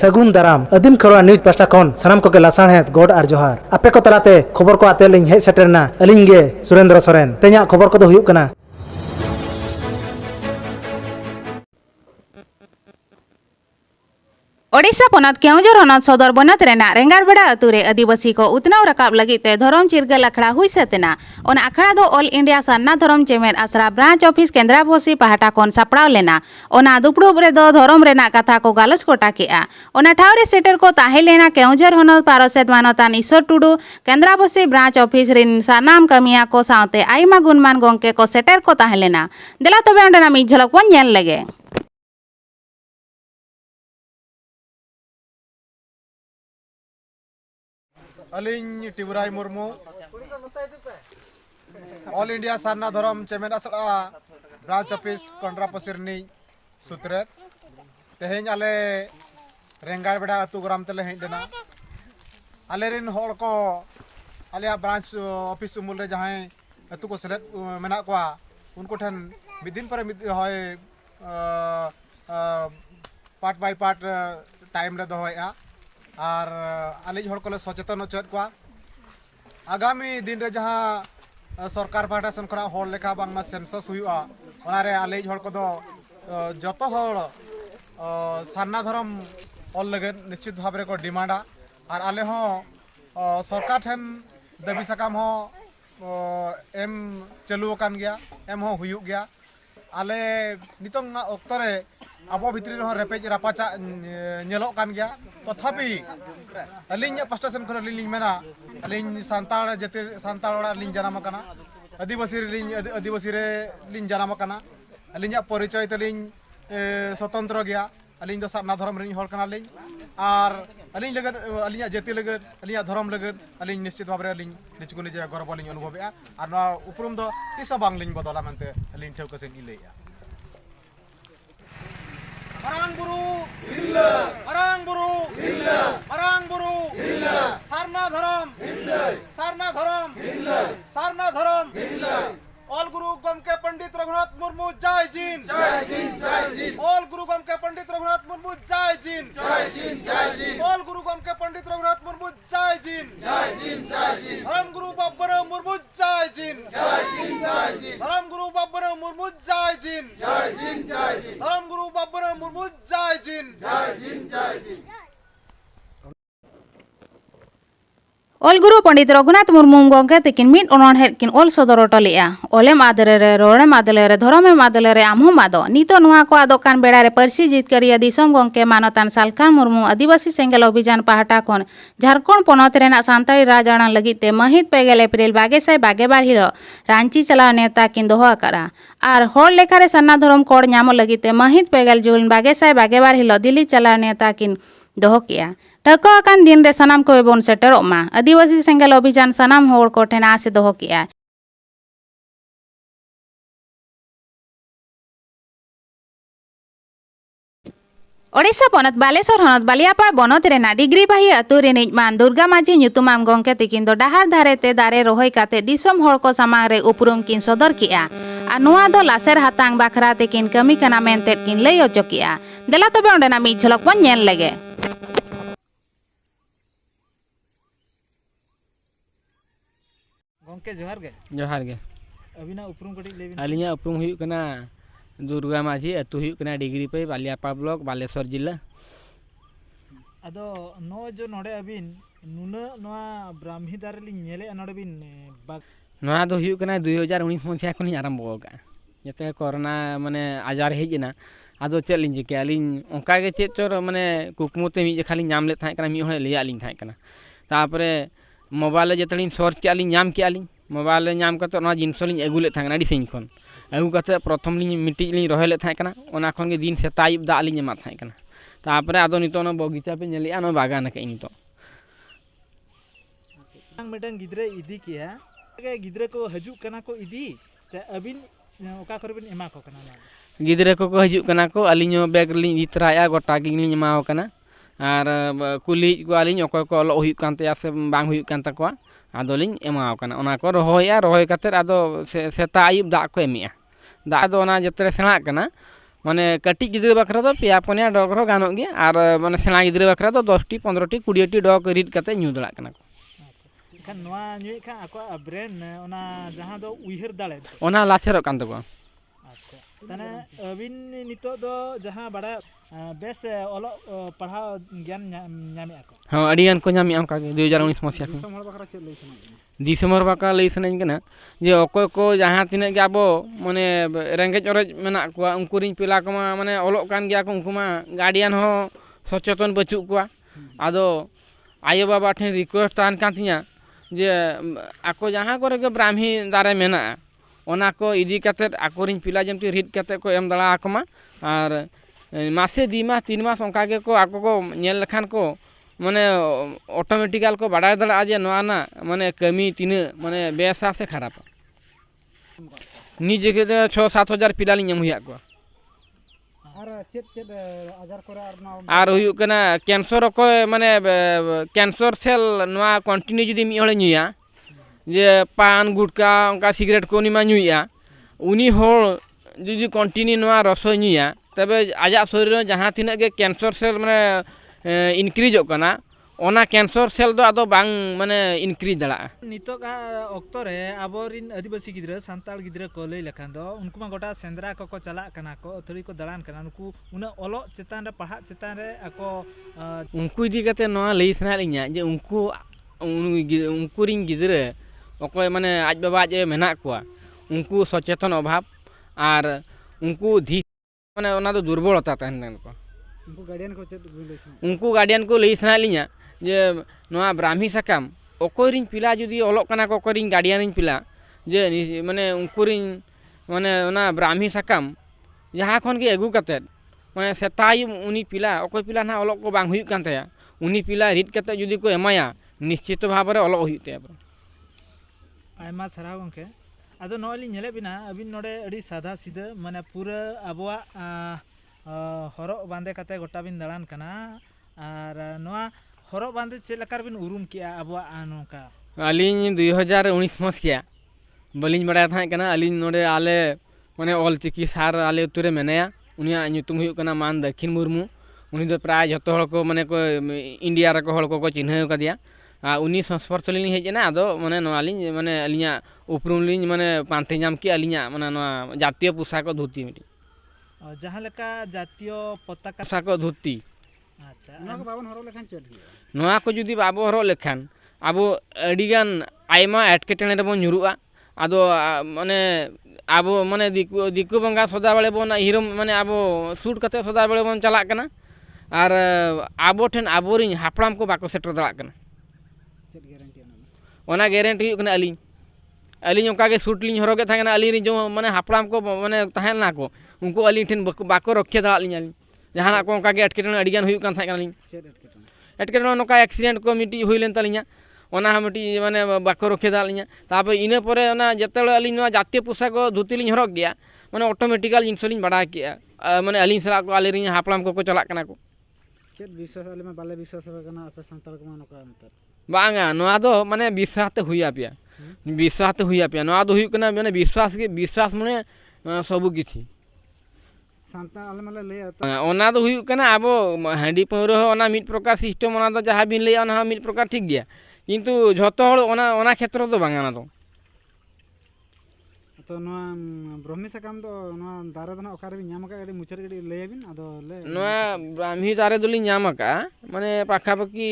सगुन दाराम आदिम Kharwa news pasta खन सानाम को लासाणहेद गोड आर जोहार आपे को तलाते खबर को आते लिंग हेज सेटरना अलिंग गे सुरेंद्र सोरेन ते냐 खबर को दो हुयुग कना ओडिशा पनत केउंझर हनत सदर बनत रेना रेंगारबेड़ा अतुरे आदिवासी को उतनाव रकाब लगिते धरम चिरगल अखड़ा हुई सतेना ओना अखड़ा दो ऑल इंडिया सान्ना धरम चेमेर आसरा ब्रांच ऑफिस केंद्राभोसी पहाटा कोन सापड़ाव लेना ओना दुपड़ुब रे दो धरम रेना कथा को गालच को टाकेआ ओना ठावरे सेटर को ताहे लेना केउंझर हनत पारसेद मानतान ईश्वर टुडू केंद्राभोसी ब्रांच ऑफिस रिन सानाम कमिया को सावते आइमा गुणमान गोंके को सेटर को ताहे लेना देला तबे ओंडेना मी झलक बन नेल लगे। अलिंग टिबुराई मुर्मू ऑल इंडिया सान्ना धरम चेमेन आसड़ा ब्रांच ऑफिस कंड्रापसिरनी सुत्रेत तेहें आले रेंगारबेड़ा अतु ग्राम तेले हेज देना आले रिन होड़ को आले ब्रांच ऑफिस उमुल रे जहां अतु को सेलेक्ट मेना कोआ उनको ठन मिदिन पर मिद होय पार्ट बाय पार्ट टाइम रे दोहोया और आलिज होड़ को सचेतन होचेद को आगामी दिन रे जहां सरकार पाहटा सेन खना होड़ लेखा बांगमा सेंसस हुआ ओनारे आलिज होड़ को दो जतो होड़ सान्ना धरम ऑल लगे निश्चित भाव रे को डिमांडा और आले हो सरकार ठेन दाबी सकाम हो एम चालू कान गया एम हो हुयुग गया आले नितोंग ऑक्तो रे आबो भितरी रे रेपेज रापाचा नेलो कान गया तथापि अलिंग पास्टा सेन खन अलिंग मेना अलिंग सांताल जाति सांताल अलिंग जनाम कना आदिवासी रे लिंग जनाम कना अलिंग परिचय तलिंग स्वतंत्र गया अलिंग दो सान्ना धर्म रिंग होड़ कना लिंग और अलिंग लगन अलिंग जाति लगन अलिंग धर्म लगन अलिंग निश्चित भाव रे अलिंग निचको निजे गर्व लिंग अनुभवया और ना उपरुम दो तिसा बांग लिंग बदला मनते अलिंग ठेव कसे इलेया Marang buru hilla marang buru hilla marang buru hilla sarna dharam hilla sarna dharam hilla sarna dharam hilla all गुरु गम के पंडित रघुनाथ मुर्मू जय जीन जय जीन जय जीन ऑल गुरु गम के पंडित रघुनाथ मुर्मू जय जीन जय जीन जय जीन ऑल गुरु गम के पंडित रघुनाथ मुर्मू जय जीन जय जीन जय जीन धर्म गुरु बब्बर मुर्मू जय जीन जय जीन जय जीन धर्म गुरु बब्बर मुर्मू जय जीन जय जीन जय जीन धर्म गुरु बब्बर मुर्मू जय जीन जय जीन जय जीन ऑल गुरु पंडित रघुनाथ मुर्मू गोंके तकिन मिट ओनहेद किन ऑल सदर टलिया ओलेम आदले रे रोड़े मादले रे धरमे मादले रे आमहो मादो नितो नुआ को आदो कान बेड़ा रे परसी जितकरिया दिसम गोंके मानतान सालखान मुर्मू आदिवासी सेंगल अभियान पाहटा कोन झारखंड पोनत रेना सांताली राजाणा लगिते महित पेगेल एप्रिल 2222 हिलो रांची चलाव नेता किन दोहो आकारा और होड़ लेखा रे सन्ना धरम कोड न्यामो लगिते महित पेगेल जून 2222 हिलो दिल्ली चलाव नेता किन दोहो किया ठको अकान दिन रे सनाम को बोन सेटरों मा आदिवासी सेंगल अभियान सनाम होड़ को ठेना से दोहो किया ओडिशा पनत बालेश्वर हनत बालियापाड़ बनत रेना डिग्री बाही अतु रे निजमान दुर्गा माझी ᱧᱩᱛᱩᱢᱟᱱ गोंके तिकिन दो डाहार धारे ते दारे रोहय काते दिसम होड़ को सामांग रे उपरुम किन सदर किया आ नुआ दो लासेर हातांग बाखरा तिकिन कमी कना मेनते किन लय ओचो किया देला तबे ओंडेना मी झलक बन नेल लगे। गोंके जोहार गे अबिना उपरुम कटी लेबिन अलिया उपरुम हुई कना दुर्गा माझी अतु हुई कना डिग्री पे बालियापाड़ ब्लॉक बालेश्वर जिला अदो नो जो नोडे अबिन नुना नोआ ब्राह्मी दारे लिंग नेले नोडे बिन नोआ दो हुई कना 2019 मसिया खनि आरंभ का जते कोरोना माने आजार हेजना आदो चेक लिंग के अलिंग ओंका गे चेक चोर माने कुकमुते मी खाली नाम ले थाय कना मी होय लिया लिंग थाय कना तापरे मोबाइल जतलिंग सर्च के आलिंग नाम के आलिंग मोबाइल नाम करते ना जिनस लिंग अगू ले थाय कना डी सिंग खन अगू करते प्रथम लिंग मिट्टी लिंग रहे ले थाय कना ओना खन गे दिन सेता आयुब दा लिंग एमा थाय कना तापरे आदो नितो न बगीचा पे नेलिया न बागान के नितो मिटन गिद्रे इदी किया के गिद्रे को हजू कना को इदी से अबिन ओका करबिन एमा को कना गिद्रे को हजू कना को अलिंग बैग लिंग इतराया गोटा गिंग लिंग एमाव कना और कुली को आलिंग अकोय को अलो हुई कान तया से बांग हुई कान तकवा आदोलिंग एमाव कना ओना को रोहया रोहय काते आदो सेता आयुब दा को एमिया दा दो ओना जतरे सेना कना माने कटी गिद्रा बखरा दो पेया पनिया डग रो गानोग गे और माने सेना गिद्रा बखरा दो 10टी 15टी 20टी डग रीड कते ᱧᱩ ᱫᱟᱲᱟᱜ ᱠᱟᱱᱟ ᱠᱚ ᱮᱱᱠᱷᱟᱱ ᱱᱚᱣᱟ ᱧᱩᱭᱮᱫ ᱠᱷᱟᱱ ᱟᱠᱚᱣᱟᱜ ᱵᱨᱮᱱ ᱚᱱᱟ ᱡᱟᱦᱟᱸ ᱫᱚ ᱩᱭᱦᱟᱹᱨ ᱫᱟᱲᱮ ᱚᱱᱟ ᱞᱟᱥᱮᱨᱚᱜ ᱠᱟᱱ ᱛᱟᱠᱚᱣᱟ ᱟᱪᱪᱷᱟ ᱛᱟᱦᱞᱮ ᱟᱹᱵᱤᱱ ᱱᱤᱛᱚᱜ ᱫᱚ ᱡᱟᱦᱟᱸ ᱵᱟᱲᱟᱭ ᱵᱮᱥ ᱚᱞᱚᱜ ᱯᱟᱲᱦᱟᱣ ᱜᱮᱭᱟᱱ ᱧᱟᱢᱮᱜ ᱟᱠᱚ ᱦᱚᱸ ᱟᱹᱰᱤ ᱜᱟᱱ ᱠᱚ ᱧᱟᱢᱮᱜᱼᱟ ᱚᱱᱠᱟ ᱜᱮ 2019 ᱢᱚᱥᱤया ᱠᱷᱚᱱ ᱫᱤᱥᱚᱢ ᱦᱚᱲ ᱵᱟᱠᱟ ᱞᱟᱹᱭ ᱥᱟᱱᱟᱧ ᱠᱟᱱᱟ ᱡᱮ ᱚᱠᱚᱭ ᱠᱚ ᱡᱟᱦᱟᱸ ᱛᱤᱱᱟᱹᱜ ᱜᱮ ᱟᱵᱚ ᱢᱟᱱᱮ ᱨᱮᱸᱜᱮᱡ ᱚᱨᱮᱡ ᱢᱮᱱᱟᱜ ᱠᱚᱣᱟ ᱩᱱᱠᱩ ᱨᱤᱧ ᱯᱮᱞᱟ ᱠᱚᱢᱟ ᱢᱟᱱᱮ ᱚᱞᱚᱜ ᱠᱟᱱ ᱜᱮᱭᱟ ᱠᱚ ᱩᱱᱠᱩ ᱢᱟ ᱜᱟᱨᱰᱤᱭᱟᱱ ᱦᱚᱸ सचेतन बचुक कोआ आदो आयो बाबा ठेन रिक्वेस्ट तान कान तिया जे आको जहाँ करे के ब्राह्मी दारे मेना ओना को इदी कते आकोरिन पिला जमती रिड कते को एम दड़ा आकमा और मासे 2 मास 3 मास ओंका के को आको को नेल लखान को माने ऑटोमेटिकल को बाडाय दड़ा जे नोआ ना माने कमी तिने माने बेसा से खराब निजे के 6-7 हजार पिला लिन हुया को और हुयुक कना कैंसर को माने कैंसर सेल नोआ कंटिन्यू जुदी मी हळे नुया जे पान गुटका उनका सिगरेट को निमा नुया उनी होल जुदी कंटिन्यू नोआ रस नुया तबे आजा शरीर जहां तिना के कैंसर सेल माने इनक्रीज कना ओना कैंसर सेल दो आदो बांग माने इनक्रीज दड़ा नितो का ऑक्टो रे आबोरिन आदिवासी गिद्रा सांताल गिद्रा को लई लखान दो उनको मा गोटा सेंद्रा को चला कना को अथड़ी को दलान कना उनको उना ओलो चेतान रे पढ़ा चेतान रे ako उनको इदी कते नोआ लई सना लिया जे उनको रिन गिद्रा ओकोय माने आज बाबा जे मेना कोआ उनको सचेतन अभाव और उनको धी माने ओना दो दुर्बलता तहन को उनको गार्डियन को लई सना लिया जे नोआ ब्राह्मी सकाम ओकोरिन पिला जुदी ओलोक कना को कोरिन गार्डियन पिला जे माने उनकुरिन माने ओना ब्राह्मी सकाम जहां खन के अगु कते माने सेताय उनी पिला ओकोय पिला ना ओलोक को बांग हुयुक कान तया उनी पिला रिड कते जुदी को एमाया निश्चित भाव रे ओलोक हुयुक तया आयमा सराव गंके आदो नोली नेले बिना अबिन नोडे अडी सादा सीधा माने पूरा अबवा हरो बांधे कते गोटा बिन दलान कना और नोआ हरो बांधे चे लकार बिन उरुम किया अबवा नोका अलिन 2019 मसिया बलिन बड़ा था कना अलिन नोडे आले माने ऑल चिकी सार आले उतरे मेनया उनिया nyutung हुयुक कना मान दक्षिण मुर्मू उनी दो प्राय जतो हळ को माने को इंडिया रे को हळ को चिन्ह कदिया उनी संस्पर्श लिन हेजना आदो माने नोआलिन माने अलिया उपरुम लिन माने पांते नाम की अलिया माने नोआ जातीय पोशाक धोती मिटी जहाँ लेका जातीय पताका पोशाक धोती अच्छा नोआ को बाबन हरो लेखान चल हिया नोआ को जुदी बाबो हरो लेखान आबो अडिगान आयमा एटकेटने रे बन nyuruआ आदो माने आबो माने दिकु बंगा सदा बेले बन हीरो माने आबो शूट कते सदा बेले बन चला कना और आबो ठेन आबोरिन हापड़ाम को बाको सेटर दड़ा कना ओना गारंटी हुयुक कना अलिन अलिन ओका के शूट लिन हरोगे था अलिन जो माने हापड़ाम को माने तहन ना को उनको अलिन ठेन बाको रखे दड़ा लिन अलिन जहाना को ओका के एटकेटने अडिगान हुयुक कान था कना लिन एटकेटने नोका एक्सीडेंट को मिटी हुइलेन तलिया ओना मिटी माने बाको रखे दड़ा लिन तापर इने परे ओना जतेले अलिन नोआ जातीय पोशाक धोती लिन हरग गया माने ऑटोमेटिकल जिनस लिन बड़ा किया माने अलिन सला को अलिन हापड़ाम को चला कना को चेत विश्वास आले में बाले विश्वास कना आपे संताल को नोका अंतर बांगा नोआ दो माने विश्वास ते हुइया पिया विश्वास ते हुइया पिया नोआ दो हुयुक कना माने विश्वास माने सबु किछि संताल आले माले ले ओना दो हुयुक कना आबो हांडी पौरो ओना मिट प्रकार सिस्टम ओना दो जहां बिन ले ओना मिट प्रकार ठीक गया किंतु झतो हळ ओना क्षेत्र दो बांगा ना तो नोआ ब्रह्मी सकाम दो नोआ दारे दना ओकारे बिन ᱧᱟᱢ का गडी मुचर गडी लेबिन आदो ले नोआ ब्राह्मी दारे दोली ᱧᱟᱢ का माने पाखा पकी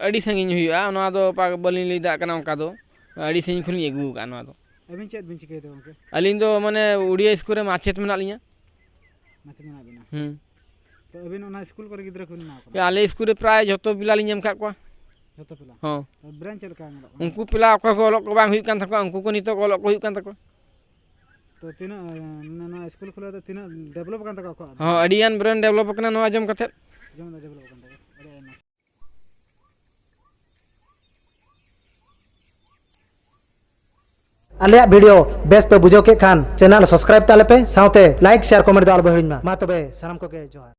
अडी संगिन हुयुआ नोआ दो बलिन लेदा कना ओका दो अडी संगिन खुनी एगु का नोआ दो अबिन चेत बिन चिके दो ओके अलिन दो माने उड़िया स्कूल रे माचेत मेना लिया माचे मेना बिना हम्म तो अबिन ओना स्कूल करे गिद्रा खुन ना को आले स्कूल रे प्राय जतो पिला लिन ᱧᱟᱢ का को जतो पिला हां ब्रेन चल का ना उनको पिला को ओलोक को बांग हुयुक कान थाको उनको को नितो ओलोक को हुयुक कान थाको तो तीन ना स्कूल खुला तो तीन डेवलप कान तका को हां अडियान ब्रेन डेवलप कना नोआ जम कते जम डेवलप कान तका अरे आलिया वीडियो बेस पे बुझो के खान चैनल सब्सक्राइब ताले पे साउते लाइक शेयर कमेंट दाल बहिन मा तबे सनम को के जोहार।